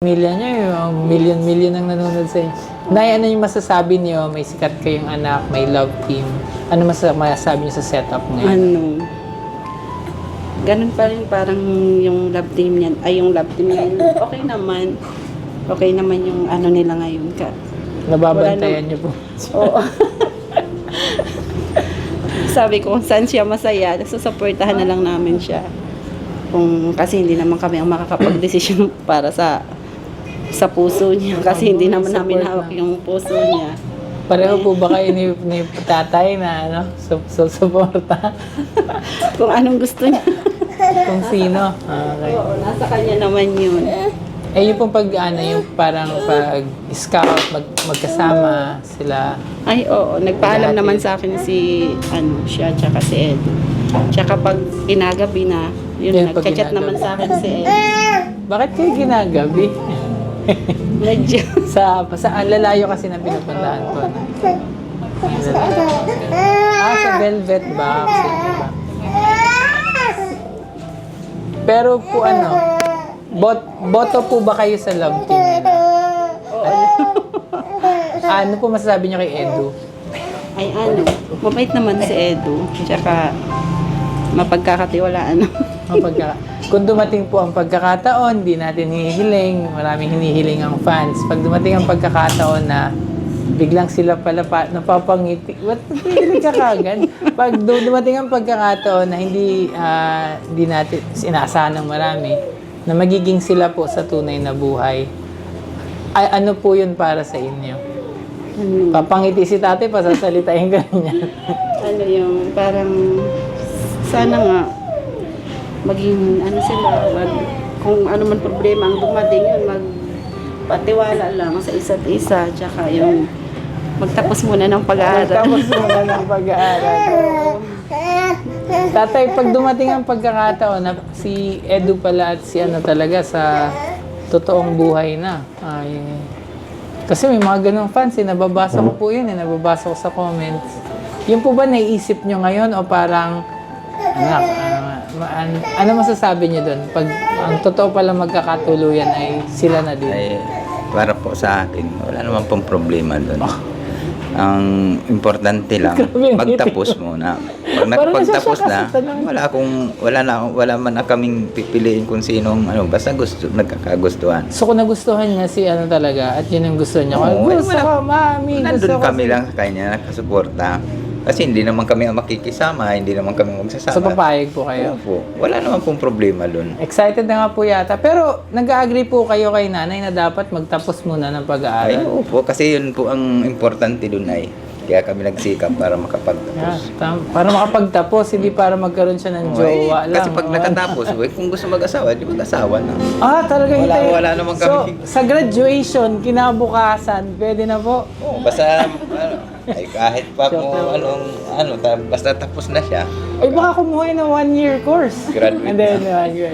Pamilya niyo, yung million ang nanonood sa inyo. Nay, ano yung masasabi niyo? May sikat kayong anak, may love team. Ano masasabi niyo sa setup ngayon? Ganun pa rin parang yung love team niyan. Ay, yung love team niyan. Okay naman. Okay naman yung ano nila ngayon ka. Nababantayan niyo po. Oo. Sabi ko, kung saan siya masaya, susuportahan na lang namin siya. Kasi hindi naman kami ang makakapag-desisyon para sa puso niya. Kasi hindi naman namin hawak yung puso niya. Pareho po ba kayo ni tatay na susuporta? Kung anong gusto niya. Kung sino? Okay. Oo, nasa kanya naman yun. Yung pong yung parang pag-scout, magkasama sila. Ay, oo. Nagpaalam naman sa akin siya, tsaka si Ed. Tsaka pag ginagabi na, Yan, pag nagchat ginagabi. naman sa akin si Ed. Bakit kayo ginagabi? Medyo. Saan lalayo kasi na pinupuntahan ko. No? Sa Velvet Box. Pero po boto po ba kayo sa love team nila? Ano po masasabi niyo kay Edu? Ay, mabait naman si Edu. Tsaka, mapagkakatiwalaan. Kung dumating po ang pagkakataon, di natin hinihiling, maraming hinihiling ang fans. Pag dumating ang pagkakataon na biglang sila pala napapangiti, ba't nahihilig ka kagad? Pag dumating ang pagkakataon na hindi natin inaasahan ng marami, na magiging sila po sa tunay na buhay, ay ano po yun para sa inyo? Papangiti si tatay, pasasalitain ka niya. Yung parang, sana nga, maging sila, kung ano man problema ang dumating yun, magpatiwala lang sa isa't isa, tsaka yung magtapos muna ng pag-aaral. Magtapos muna ng pag-aaral. Tatay, pag dumating ang pagkakataon na si Edu pala at si talaga sa totoong buhay na, kasi may mga ganong fans, nababasa ko po yun, nababasa ko sa comments. Yun po ba naiisip nyo ngayon o parang, ano masasabi niyo doon? Pag ang totoo pala magkakatuluyan ay sila na din. Ay, para po sa akin, wala naman pong problema doon. Ang importante lang, magtapos muna. Pag nakapagtapos na, wala man na kaming pipiliin kung sinong basta nagkakagustuhan. So kung nagustuhan niya si talaga at yun ang gusto niya, gusto ko, mami, gusto Nandun ko. kami lang sa kanya, nakasuporta. Kasi hindi naman kami ang makikisama, hindi naman kami magsasama. So papayag po kayo? Opo. Wala naman pong problema doon. Excited na nga po yata. Pero nag-agree po kayo kay nanay na dapat magtapos muna ng Ay, pag-aaral? opo. Kasi yun po ang importante doon ay. Kaya kami nagsikap para makapagtapos. Para makapagtapos, hindi para magkaroon siya ng jowa lang. Kasi pag nakatapos, kung gusto mag-asawa, di mag-asawa na. Talaga hindi. Wala naman kami. So, sa graduation, kinabukasan, pwede na po? Oo, basta, ay kahit pa kung basta tapos na siya. Ay, baka kumuha ng 1-year course. Graduate And then, na. 1 year.